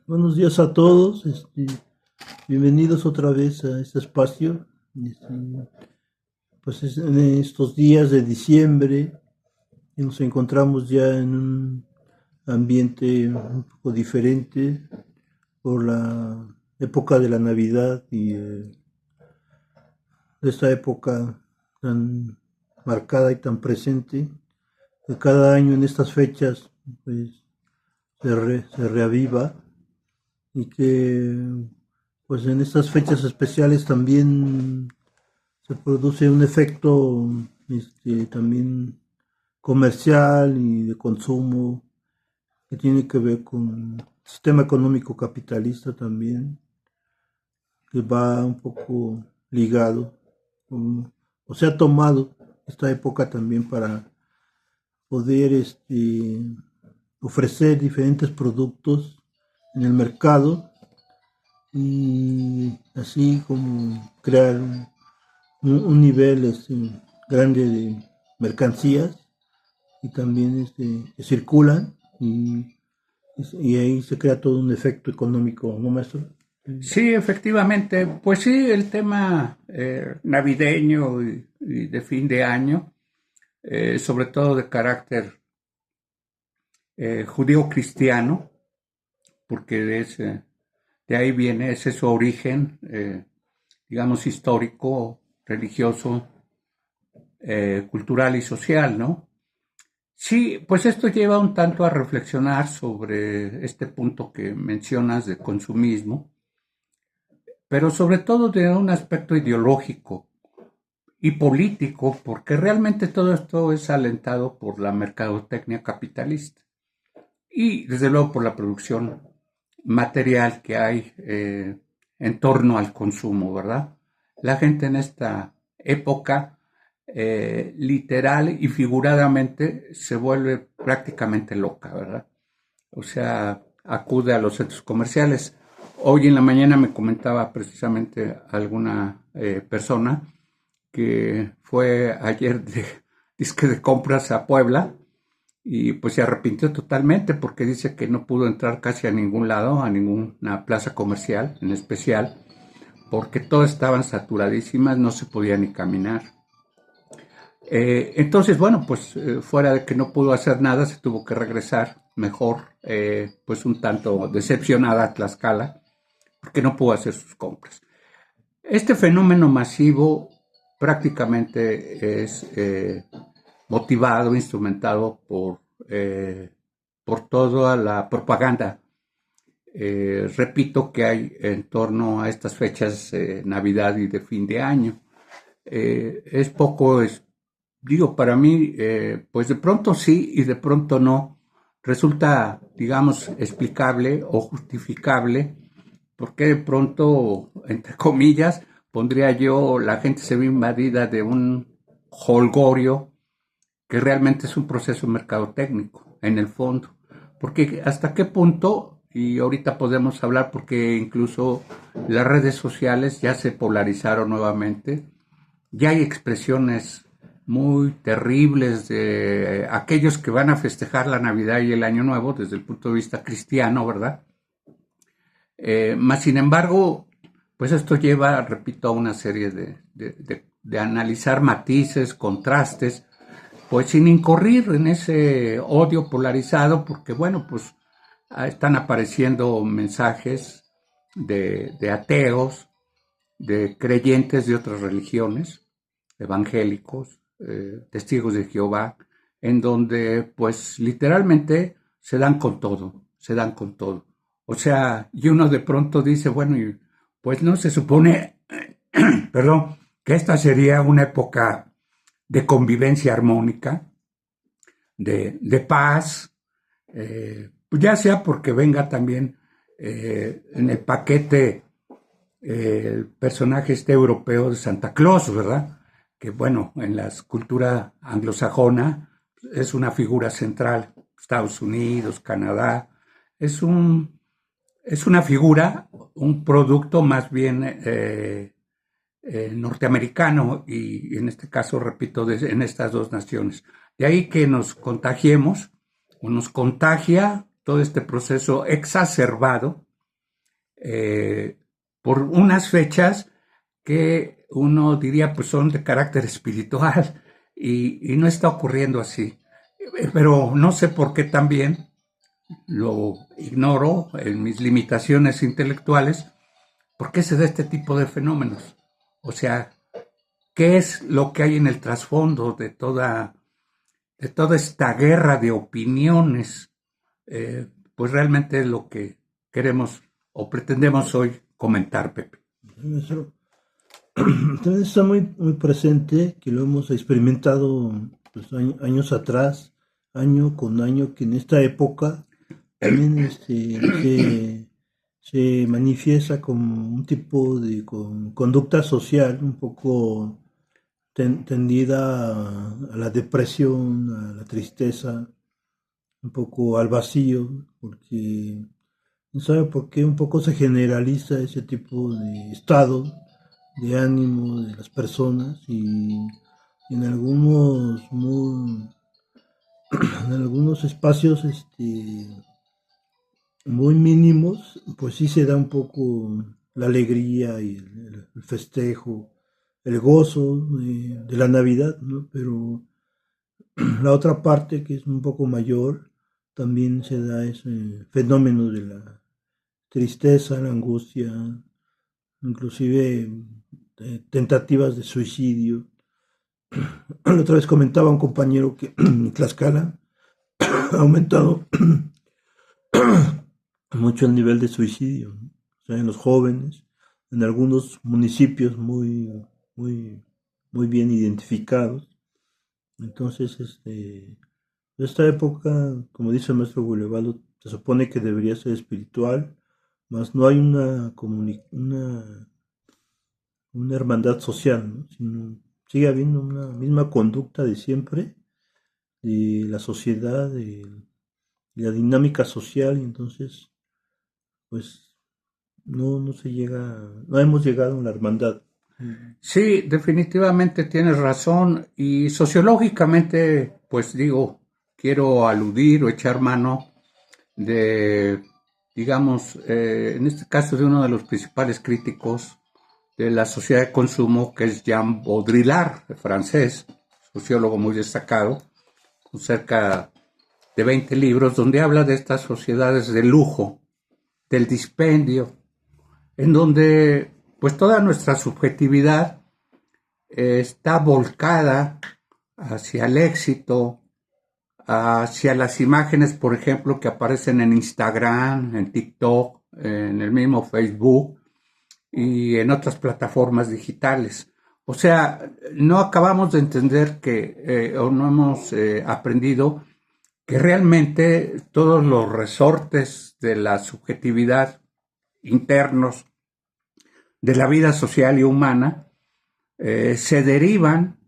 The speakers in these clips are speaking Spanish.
Buenos días a todos, bienvenidos otra vez a este espacio. Este, en estos días de diciembre y nos encontramos ya en un ambiente un poco diferente por la época de la Navidad y de esta época tan marcada y tan presente, que cada año en estas fechas pues, se reaviva y que pues en estas fechas especiales también se produce un efecto también comercial y de consumo que tiene que ver con el sistema económico capitalista también, que va un poco ligado, o se ha tomado esta época también para poder ofrecer diferentes productos en el mercado y así como crear un nivel grande de mercancías y también que circulan y ahí se crea todo un efecto económico, ¿no, maestro? Sí, efectivamente, pues sí, el tema navideño y de fin de año, sobre todo de carácter judío-cristiano, porque de ahí viene, ese es su origen, digamos, histórico, religioso, cultural y social, ¿no? Sí, pues esto lleva un tanto a reflexionar sobre este punto que mencionas de consumismo, pero sobre todo de un aspecto ideológico y político, porque realmente todo esto es alentado por la mercadotecnia capitalista y desde luego por la producción material que hay en torno al consumo, ¿verdad? La gente en esta época literal y figuradamente se vuelve prácticamente loca, ¿verdad? O sea, acude a los centros comerciales. Hoy en la mañana me comentaba precisamente alguna persona que fue ayer disque de compras a Puebla y pues se arrepintió totalmente porque dice que no pudo entrar casi a ningún lado, a ninguna plaza comercial en especial, porque todas estaban saturadísimas, no se podía ni caminar. Entonces, bueno, pues fuera de que no pudo hacer nada, se tuvo que regresar mejor, pues un tanto decepcionada a Tlaxcala, porque no pudo hacer sus compras. Este fenómeno masivo prácticamente es motivado, instrumentado por toda la propaganda, repito, que hay en torno a estas fechas Navidad y de fin de año. Es poco, digo, para mí, pues de pronto sí y de pronto no. Resulta, digamos, explicable o justificable porque de pronto, entre comillas, pondría yo, la gente se ve invadida de un holgorio que realmente es un proceso mercadotécnico, en el fondo. Porque hasta qué punto, y ahorita podemos hablar porque incluso las redes sociales ya se polarizaron nuevamente, ya hay expresiones muy terribles de aquellos que van a festejar la Navidad y el Año Nuevo desde el punto de vista cristiano, ¿verdad? Más sin embargo, pues esto lleva, repito, a una serie de analizar matices, contrastes, pues sin incurrir en ese odio polarizado, porque bueno, pues están apareciendo mensajes de ateos, de creyentes de otras religiones, evangélicos, testigos de Jehová, en donde pues literalmente se dan con todo, se dan con todo. O sea, y uno de pronto dice, bueno, pues no se supone, perdón, que esta sería una época de convivencia armónica, de paz, pues ya sea porque venga también en el paquete el personaje este europeo de Santa Claus, ¿verdad? Que bueno, en la cultura anglosajona es una figura central. Estados Unidos, Canadá, es, un, es una figura, un producto más bien norteamericano y en este caso, repito, en estas dos naciones. De ahí que nos contagiemos o nos contagia todo este proceso exacerbado por unas fechas que uno diría pues son de carácter espiritual y no está ocurriendo así. Pero no sé por qué también lo ignoro en mis limitaciones intelectuales, por qué se da este tipo de fenómenos. O sea, ¿qué es lo que hay en el trasfondo de toda esta guerra de opiniones? Pues realmente es lo que queremos o pretendemos hoy comentar, Pepe. Eso también está muy presente, que lo hemos experimentado pues, años atrás, año con año, que en esta época también se manifiesta como un tipo de conducta social un poco tendida a la depresión, a la tristeza, un poco al vacío, porque no sabe por qué un poco se generaliza ese tipo de estado de ánimo de las personas y en en algunos espacios muy mínimos, pues sí se da un poco la alegría y el festejo, el gozo de la Navidad, ¿no? Pero la otra parte, que es un poco mayor, también se da ese fenómeno de la tristeza, la angustia, inclusive tentativas de suicidio. La otra vez comentaba un compañero que en Tlaxcala ha aumentado mucho el nivel de suicidio, ¿no? O sea, en los jóvenes, en algunos municipios muy bien identificados. Entonces, esta época, como dice el maestro Gulevaldo, se supone que debería ser espiritual, mas no hay una hermandad social, ¿no? Sino sigue habiendo una misma conducta de siempre, de la sociedad, de la dinámica social, y entonces, pues, no se llega, no hemos llegado a la hermandad. Sí, definitivamente tienes razón y sociológicamente, pues digo, quiero aludir o echar mano de, digamos, en este caso de uno de los principales críticos de la sociedad de consumo, que es Jean Baudrillard, francés, sociólogo muy destacado, con cerca de 20 libros, donde habla de estas sociedades de lujo, del dispendio, en donde pues toda nuestra subjetividad está volcada hacia el éxito, hacia las imágenes, por ejemplo, que aparecen en Instagram, en TikTok, en el mismo Facebook y en otras plataformas digitales. O sea, no acabamos de entender o no hemos aprendido que realmente todos los resortes de la subjetividad internos de la vida social y humana se derivan,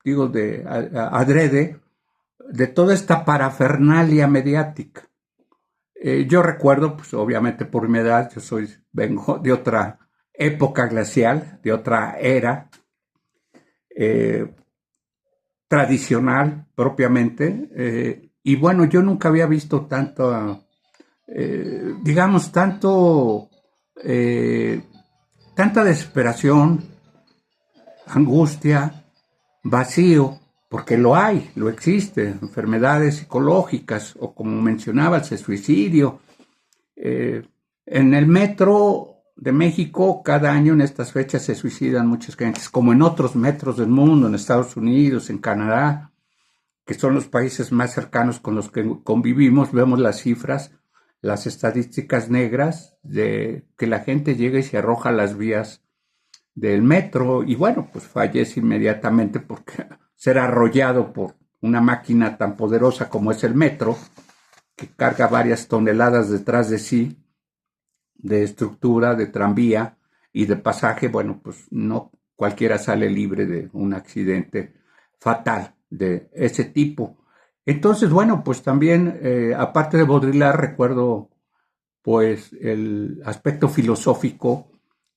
digo, adrede, de toda esta parafernalia mediática. Yo recuerdo, pues obviamente por mi edad, vengo de otra época glacial, de otra era eh, tradicional propiamente, y bueno, yo nunca había visto tanto, digamos, eh, tanta desesperación, angustia, vacío, porque lo hay, lo existe, enfermedades psicológicas o como mencionabas, el suicidio. En el metro de México, cada año en estas fechas se suicidan muchas gentes, como en otros metros del mundo, en Estados Unidos, en Canadá, que son los países más cercanos con los que convivimos, vemos las cifras, las estadísticas negras de que la gente llega y se arroja a las vías del metro y bueno, pues fallece inmediatamente porque será arrollado por una máquina tan poderosa como es el metro, que carga varias toneladas detrás de sí, de estructura, de tranvía y de pasaje. Bueno, pues no cualquiera sale libre de un accidente fatal de ese tipo. Entonces, bueno, pues también, aparte de Baudrillard, recuerdo pues el aspecto filosófico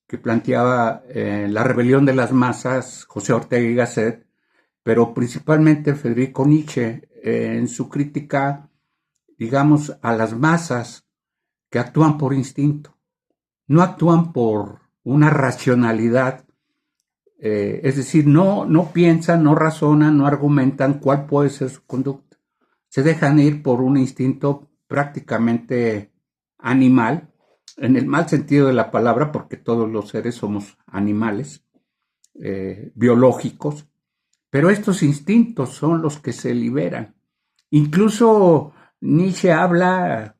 que planteaba la rebelión de las masas, José Ortega y Gasset, pero principalmente Federico Nietzsche, en su crítica, digamos, a las masas que actúan por instinto. no actúan por una racionalidad, es decir, no piensan, no razonan, no argumentan cuál puede ser su conducta. Se dejan ir por un instinto prácticamente animal, en el mal sentido de la palabra, porque todos los seres somos animales biológicos, pero estos instintos son los que se liberan. Incluso Nietzsche habla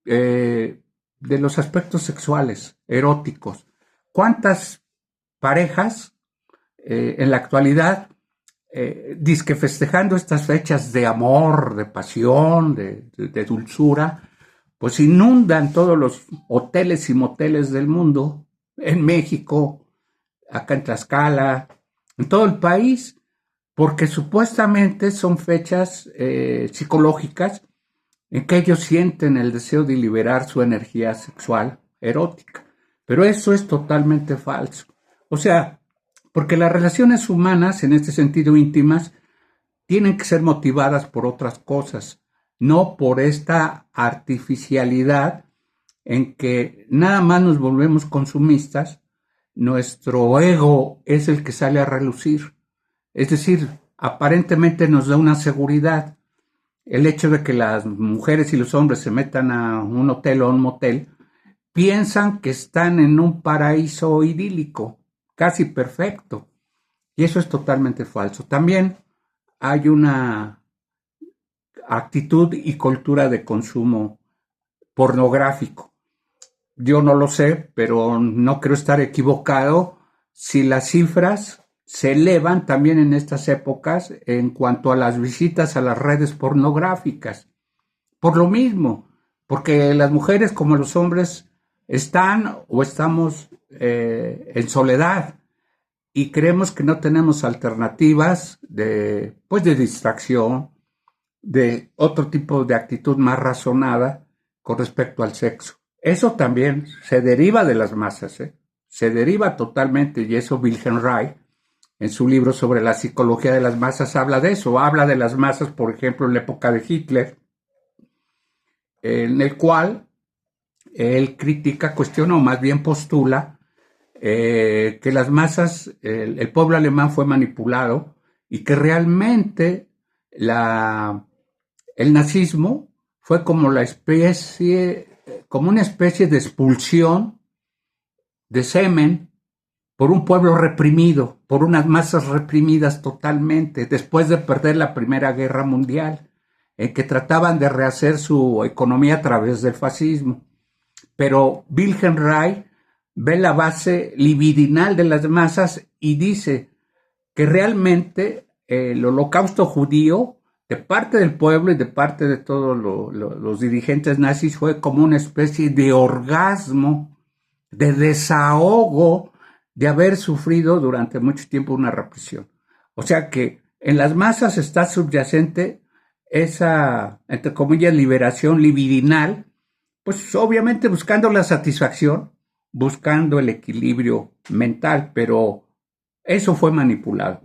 de los aspectos sexuales, eróticos. ¿Cuántas parejas en la actualidad, dizque festejando estas fechas de amor, de pasión, de dulzura, pues inundan todos los hoteles y moteles del mundo, en México, acá en Tlaxcala, en todo el país, porque supuestamente son fechas psicológicas en que ellos sienten el deseo de liberar su energía sexual erótica. Pero eso es totalmente falso. O sea, porque las relaciones humanas, en este sentido íntimas, tienen que ser motivadas por otras cosas, no por esta artificialidad en que nada más nos volvemos consumistas, nuestro ego es el que sale a relucir. Es decir, aparentemente nos da una seguridad. El hecho de que las mujeres y los hombres se metan a un hotel o a un motel, piensan que están en un paraíso idílico, casi perfecto. Y eso es totalmente falso. También hay una actitud y cultura de consumo pornográfico. Yo no lo sé, pero no creo estar equivocado si las cifras se elevan también en estas épocas en cuanto a las visitas a las redes pornográficas. Por lo mismo, porque las mujeres como los hombres están o estamos en soledad y creemos que no tenemos alternativas pues de distracción, de otro tipo de actitud más razonada con respecto al sexo. Eso también se deriva de las masas, se deriva totalmente, y eso Wilhelm Reich, en su libro sobre la psicología de las masas, habla de eso, habla de las masas, por ejemplo, en la época de Hitler, en el cual él critica, cuestiona o más bien postula que las masas, el pueblo alemán fue manipulado y que realmente el nazismo fue como como una especie de expulsión de semen por un pueblo reprimido, por unas masas reprimidas totalmente, después de perder la Primera Guerra Mundial, en que trataban de rehacer su economía a través del fascismo. Pero Wilhelm Reich ve la base libidinal de las masas y dice que realmente el holocausto judío, de parte del pueblo y de parte de todos los dirigentes nazis, fue como una especie de orgasmo, de desahogo de haber sufrido durante mucho tiempo una represión. O sea que en las masas está subyacente esa, entre comillas, liberación libidinal, pues obviamente buscando la satisfacción, buscando el equilibrio mental, pero eso fue manipulado.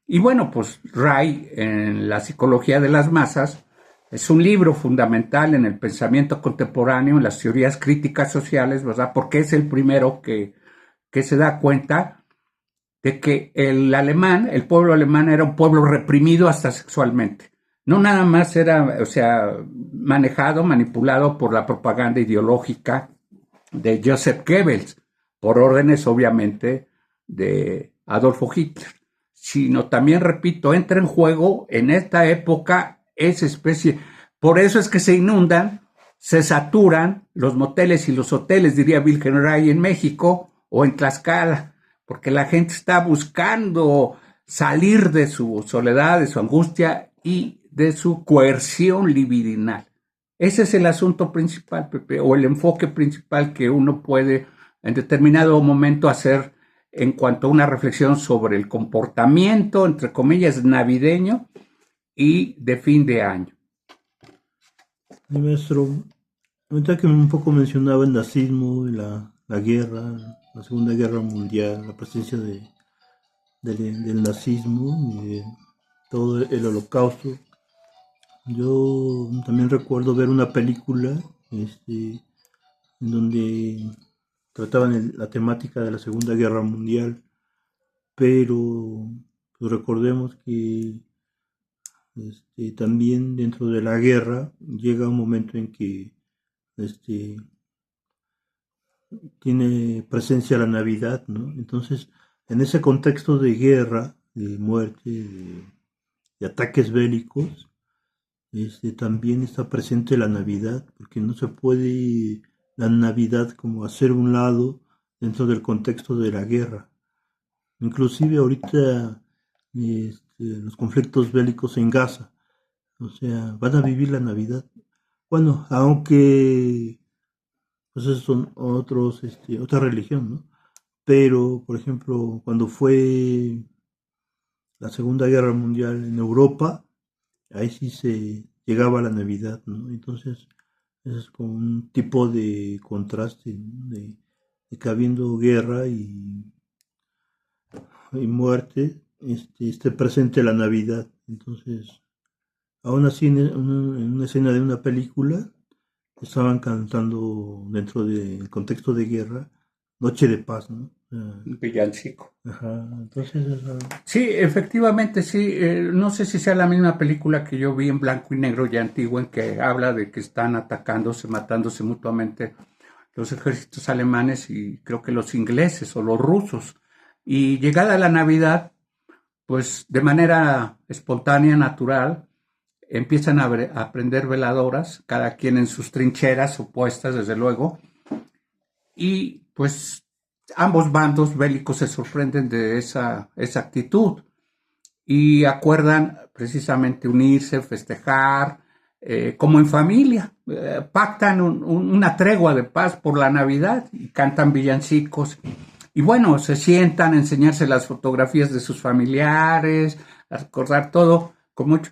Y bueno, pues Reich, en La psicología de las masas, es un libro fundamental en el pensamiento contemporáneo, en las teorías críticas sociales, ¿verdad? Porque es el primero que se da cuenta de que el pueblo alemán era un pueblo reprimido hasta sexualmente. No nada más era, o sea, manejado, manipulado por la propaganda ideológica de Joseph Goebbels, por órdenes obviamente de Adolfo Hitler, sino también, repito, entra en juego en esta época esa especie. Por eso es que se inundan, se saturan los moteles y los hoteles, diría Wilhelm Reich, en México o en Tlaxcala, porque la gente está buscando salir de su soledad, de su angustia y de su coerción libidinal. Ese es el asunto principal, Pepe, o el enfoque principal que uno puede en determinado momento hacer en cuanto a una reflexión sobre el comportamiento, entre comillas, navideño y de fin de año. Maestro, ahorita que un poco mencionaba el nazismo y la guerra, la Segunda Guerra Mundial, la presencia del nazismo y de todo el holocausto. Yo también recuerdo ver una película en donde trataban la temática de la Segunda Guerra Mundial, pero pues, recordemos que también dentro de la guerra llega un momento en que este, tiene presencia la Navidad, ¿no? Entonces, en ese contexto de guerra, de muerte, de ataques bélicos, también está presente la Navidad, porque no se puede la Navidad como hacer un lado dentro del contexto de la guerra. Inclusive ahorita los conflictos bélicos en Gaza, o sea, van a vivir la Navidad. Bueno, aunque pues esos son otros, otra religión, ¿no? Pero, por ejemplo, cuando fue la Segunda Guerra Mundial en Europa, ahí sí se llegaba a la Navidad, ¿no? Entonces, eso es como un tipo de contraste, ¿no? De que habiendo guerra y muerte, esté presente la Navidad. Entonces, aún así, en una escena de una película, estaban cantando dentro del contexto de guerra, Noche de Paz, ¿no? Un villancico. Ajá, entonces eso. Sí, efectivamente, sí. No sé si sea la misma película que yo vi en blanco y negro ya antigua, en que habla de que están atacándose, matándose mutuamente los ejércitos alemanes y creo que los ingleses o los rusos. Y llegada la Navidad, pues de manera espontánea, natural, empiezan a prender veladoras, cada quien en sus trincheras opuestas, desde luego, y pues ambos bandos bélicos se sorprenden de esa actitud y acuerdan precisamente unirse, festejar, como en familia, pactan una tregua de paz por la Navidad y cantan villancicos. Y bueno, se sientan a enseñarse las fotografías de sus familiares, a recordar todo con mucho.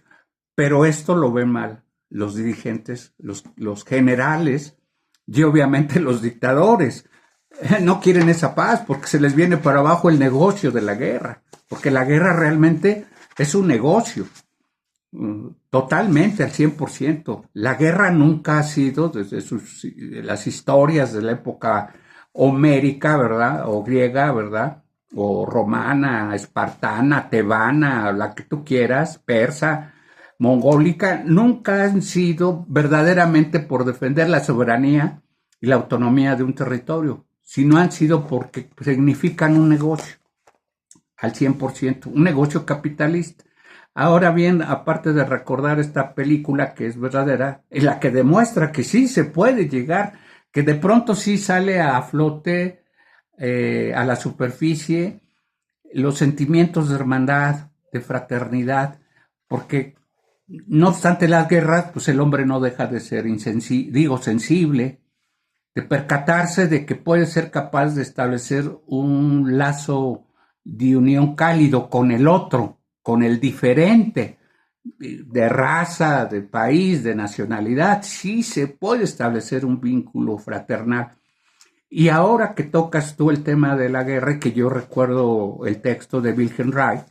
Pero esto lo ven mal los dirigentes, los generales y obviamente los dictadores. No quieren esa paz porque se les viene para abajo el negocio de la guerra, porque la guerra realmente es un negocio, totalmente al 100%. La guerra nunca ha sido, desde las historias de la época homérica, ¿verdad? O griega, ¿verdad? O romana, espartana, tebana, la que tú quieras, persa, mongólica, nunca han sido verdaderamente por defender la soberanía y la autonomía de un territorio, sino han sido porque significan un negocio al 100%, un negocio capitalista. Ahora bien, aparte de recordar esta película que es verdadera, en la que demuestra que sí se puede llegar, que de pronto sí sale a flote, a la superficie, los sentimientos de hermandad, de fraternidad, porque no obstante las guerras, pues el hombre no deja de ser sensible, de percatarse de que puede ser capaz de establecer un lazo de unión cálido con el otro, con el diferente, de raza, de país, de nacionalidad. Sí se puede establecer un vínculo fraternal. Y ahora que tocas tú el tema de la guerra, que yo recuerdo el texto de Wilhelm Reich,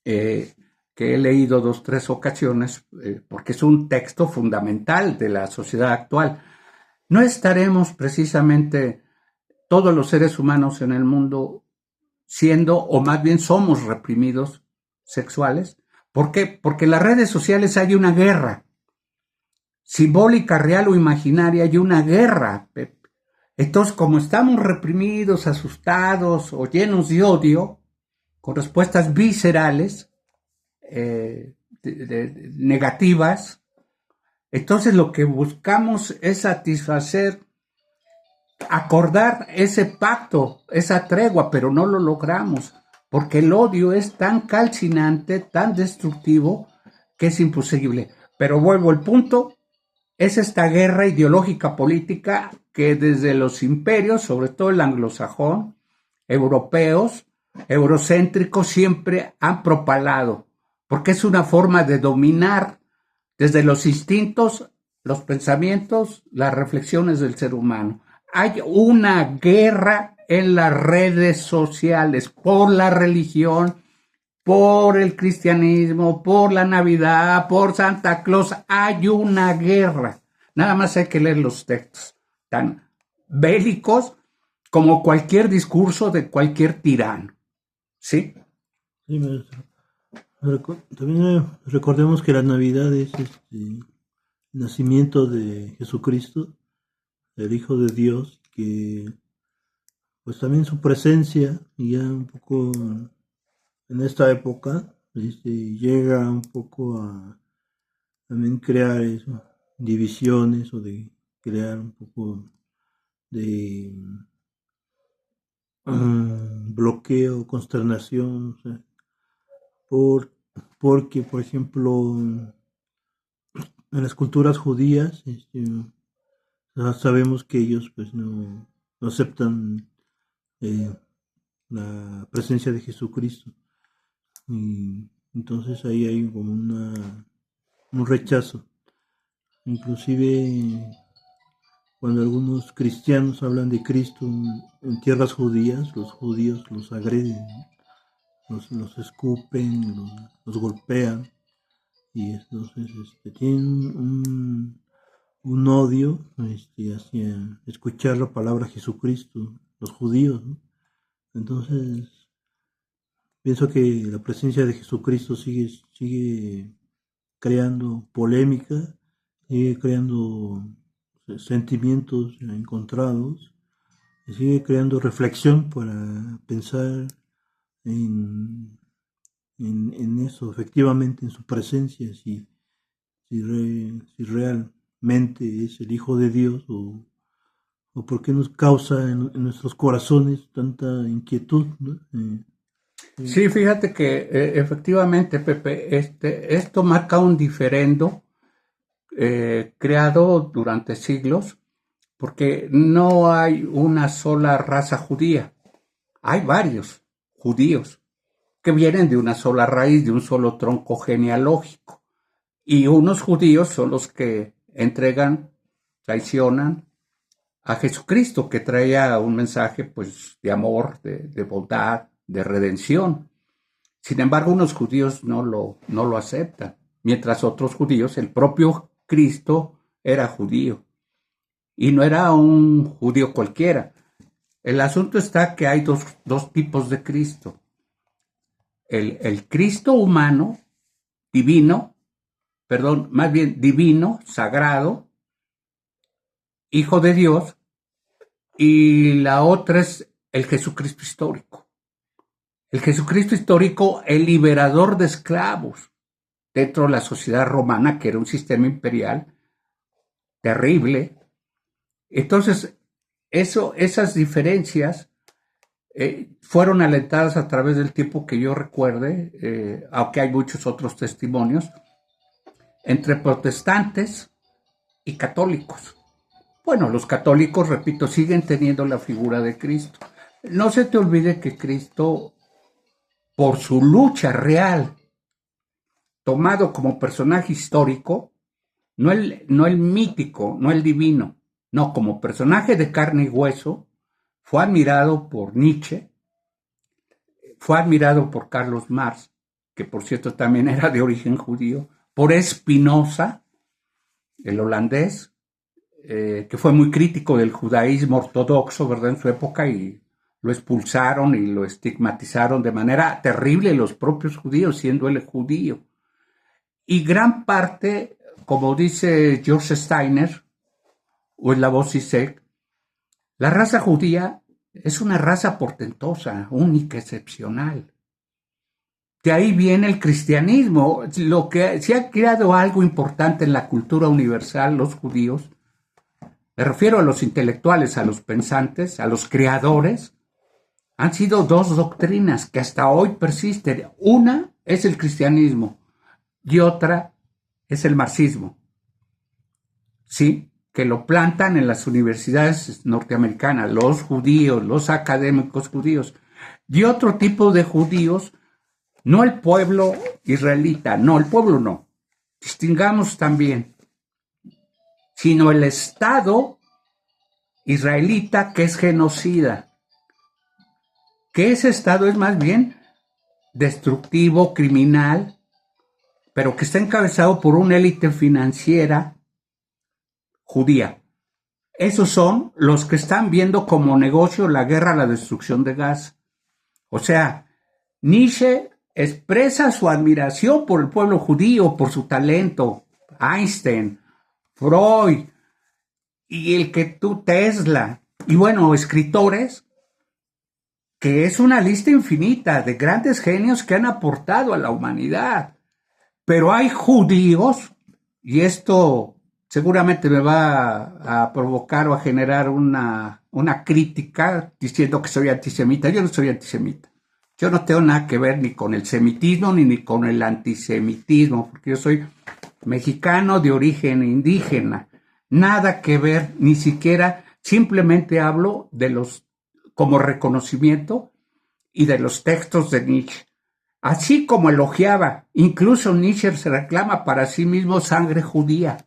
que he leído 2, 3 ocasiones, porque es un texto fundamental de la sociedad actual. ¿No estaremos precisamente todos los seres humanos en el mundo siendo, o más bien somos reprimidos sexuales? ¿Por qué? Porque en las redes sociales hay una guerra, simbólica, real o imaginaria, hay una guerra. Entonces, como estamos reprimidos, asustados o llenos de odio, con respuestas viscerales, negativas, entonces lo que buscamos es satisfacer, acordar ese pacto, esa tregua, pero no lo logramos, porque el odio es tan calcinante, tan destructivo, que es imposible. Pero vuelvo al punto, es esta guerra ideológica política que desde los imperios, sobre todo el anglosajón, europeos, eurocéntricos, siempre han propalado, porque es una forma de dominar desde los instintos, los pensamientos, las reflexiones del ser humano. Hay una guerra en las redes sociales por la religión, por el cristianismo, por la Navidad, por Santa Claus. Hay una guerra. Nada más hay que leer los textos tan bélicos como cualquier discurso de cualquier tirano. ¿Sí? Sí, maestro. También recordemos que la Navidad es el nacimiento de Jesucristo, el Hijo de Dios, que pues también su presencia, y ya un poco en esta época, llega un poco a también crear eso, divisiones o de crear un poco de bloqueo, consternación, o sea, por, porque, por ejemplo, en las culturas judías, sabemos que ellos pues no aceptan eh, la presencia de Jesucristo. Y entonces ahí hay como un rechazo. Inclusive cuando algunos cristianos hablan de Cristo en tierras judías, los judíos los agreden, ¿no? Los escupen, los golpean y entonces tienen un odio hacia escuchar la palabra Jesucristo, los judíos, ¿no? Entonces pienso que la presencia de Jesucristo sigue creando polémica, sigue creando sentimientos encontrados, y sigue creando reflexión para pensar en, en eso, efectivamente, en su presencia, si realmente es el Hijo de Dios o por qué nos causa en nuestros corazones tanta inquietud, ¿no? Sí, fíjate que efectivamente, Pepe, esto marca un diferendo creado durante siglos, porque no hay una sola raza judía, hay varios judíos que vienen de una sola raíz, de un solo tronco genealógico, y unos judíos son los que entregan, traicionan a Jesucristo, que traía un mensaje pues de amor, de bondad, de redención. Sin embargo, unos judíos no lo aceptan, mientras otros judíos, el propio Cristo era judío, y no era un judío cualquiera. El asunto está que hay dos tipos de Cristo. El Cristo humano, divino, perdón, más bien divino, sagrado, hijo de Dios, y la otra es el Jesucristo histórico. El Jesucristo histórico, el liberador de esclavos dentro de la sociedad romana, que era un sistema imperial terrible. Entonces, esas diferencias fueron alentadas a través del tiempo que yo recuerde, aunque hay muchos otros testimonios, entre protestantes y católicos. Bueno, los católicos, repito, siguen teniendo la figura de Cristo. No se te olvide que Cristo, por su lucha real, tomado como personaje histórico, no el mítico, no el divino, no, como personaje de carne y hueso, fue admirado por Nietzsche, fue admirado por Carlos Marx, que por cierto también era de origen judío, por Spinoza, el holandés, que fue muy crítico del judaísmo ortodoxo, ¿verdad?, en su época, y lo expulsaron y lo estigmatizaron de manera terrible los propios judíos, siendo él judío. Y gran parte, como dice George Steiner, o en La Voz Zizek, la raza judía es una raza portentosa, única, excepcional. De ahí viene el cristianismo. Lo que se ha creado algo importante en la cultura universal, los judíos, me refiero a los intelectuales, a los pensantes, a los creadores, han sido dos doctrinas que hasta hoy persisten. Una es el cristianismo y otra es el marxismo. Sí, que lo plantan en las universidades norteamericanas, los judíos, los académicos judíos, y otro tipo de judíos, no el pueblo israelita, no, el pueblo no, distingamos también, sino el Estado israelita, que es genocida, que ese Estado es más bien destructivo, criminal, pero que está encabezado por una élite financiera judía. Esos son los que están viendo como negocio la guerra, la destrucción de Gaza. O sea, Nietzsche expresa su admiración por el pueblo judío, por su talento. Einstein, Freud, y el que tú, Tesla, y bueno, escritores, que es una lista infinita de grandes genios que han aportado a la humanidad. Pero hay judíos, y esto seguramente me va a provocar o a generar una crítica diciendo que soy antisemita. Yo no soy antisemita. Yo no tengo nada que ver ni con el semitismo ni con el antisemitismo, porque yo soy mexicano de origen indígena. Nada que ver, ni siquiera, simplemente hablo de los, como reconocimiento y de los textos de Nietzsche. Así como elogiaba, incluso Nietzsche se reclama para sí mismo sangre judía,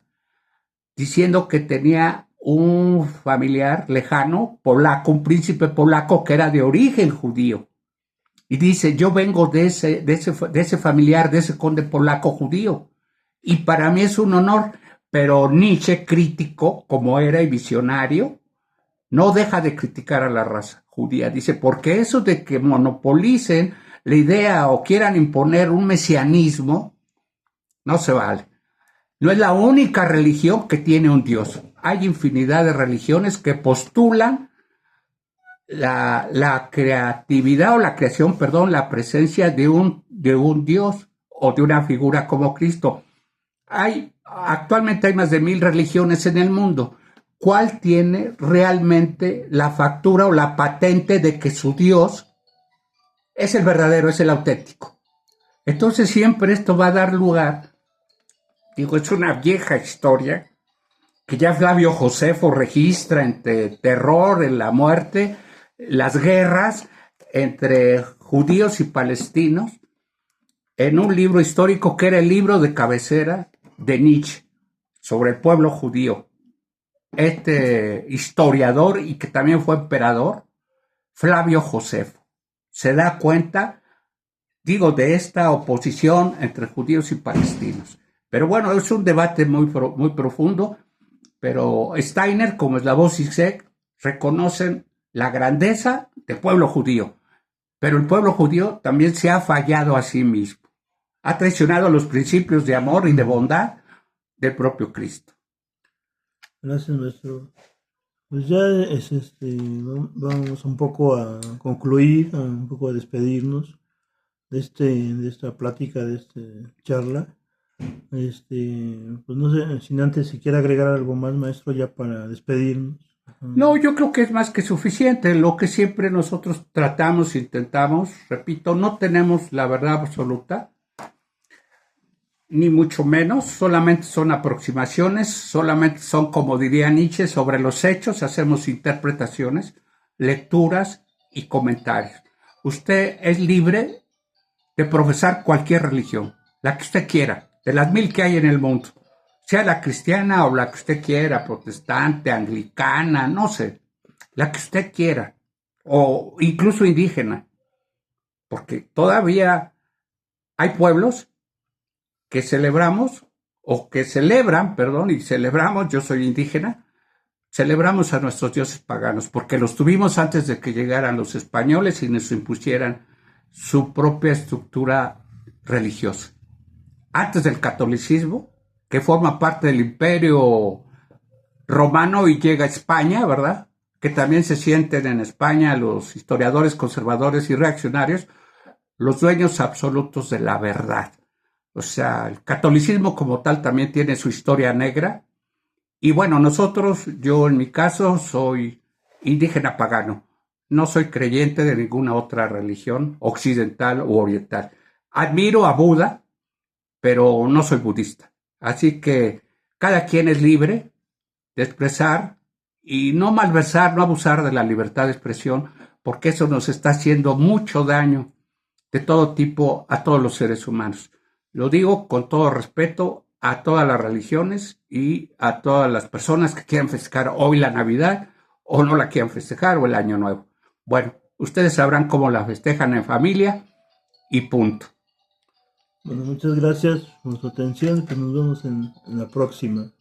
diciendo que tenía un familiar lejano, polaco, un príncipe polaco que era de origen judío. Y dice, yo vengo de ese familiar, de ese conde polaco judío. Y para mí es un honor, pero Nietzsche, crítico como era y visionario, no deja de criticar a la raza judía. Dice, porque eso de que monopolicen la idea o quieran imponer un mesianismo, no se vale. No es la única religión que tiene un Dios. Hay infinidad de religiones que postulan la creatividad o la creación, perdón, la presencia de un Dios o de una figura como Cristo. Actualmente hay más de 1000 religiones en el mundo. ¿Cuál tiene realmente la factura o la patente de que su Dios es el verdadero, es el auténtico? Entonces siempre esto va a dar lugar, digo, es una vieja historia que ya Flavio Josefo registra entre terror en la muerte, las guerras entre judíos y palestinos, en un libro histórico que era el libro de cabecera de Nietzsche sobre el pueblo judío. Este historiador y que también fue emperador, Flavio Josefo, se da cuenta, digo, de esta oposición entre judíos y palestinos. Pero bueno, es un debate muy profundo, pero Steiner, como Slavoj Žižek, reconocen la grandeza del pueblo judío, pero el pueblo judío también se ha fallado a sí mismo. Ha traicionado los principios de amor y de bondad del propio Cristo. Gracias, maestro. Pues ya vamos un poco a concluir, un poco a despedirnos de esta plática, de esta charla. Pues no sé, sin antes si quiere agregar algo más, maestro, ya para despedirnos. No, yo creo que es más que suficiente. Lo que siempre nosotros tratamos, intentamos, repito, no tenemos la verdad absoluta, ni mucho menos, solamente son aproximaciones, solamente son, como diría Nietzsche, sobre los hechos, hacemos interpretaciones, lecturas y comentarios. Usted es libre de profesar cualquier religión, la que usted quiera, de las 1000 que hay en el mundo, sea la cristiana o la que usted quiera, protestante, anglicana, no sé, la que usted quiera, o incluso indígena, porque todavía hay pueblos que celebramos, o que celebran, perdón, y celebramos, yo soy indígena, celebramos a nuestros dioses paganos, porque los tuvimos antes de que llegaran los españoles y nos impusieran su propia estructura religiosa. Antes del catolicismo, que forma parte del imperio romano y llega a España, ¿verdad? Que también se sienten en España los historiadores conservadores y reaccionarios, los dueños absolutos de la verdad. O sea, el catolicismo como tal también tiene su historia negra. Y bueno, nosotros, yo en mi caso, soy indígena pagano. No soy creyente de ninguna otra religión occidental u oriental. Admiro a Buda, pero no soy budista. Así que cada quien es libre de expresar y no malversar, no abusar de la libertad de expresión, porque eso nos está haciendo mucho daño de todo tipo a todos los seres humanos. Lo digo con todo respeto a todas las religiones y a todas las personas que quieran festejar hoy la Navidad o no la quieran festejar o el Año Nuevo. Bueno, ustedes sabrán cómo la festejan en familia y punto. Bueno, muchas gracias por su atención, que nos vemos en la próxima.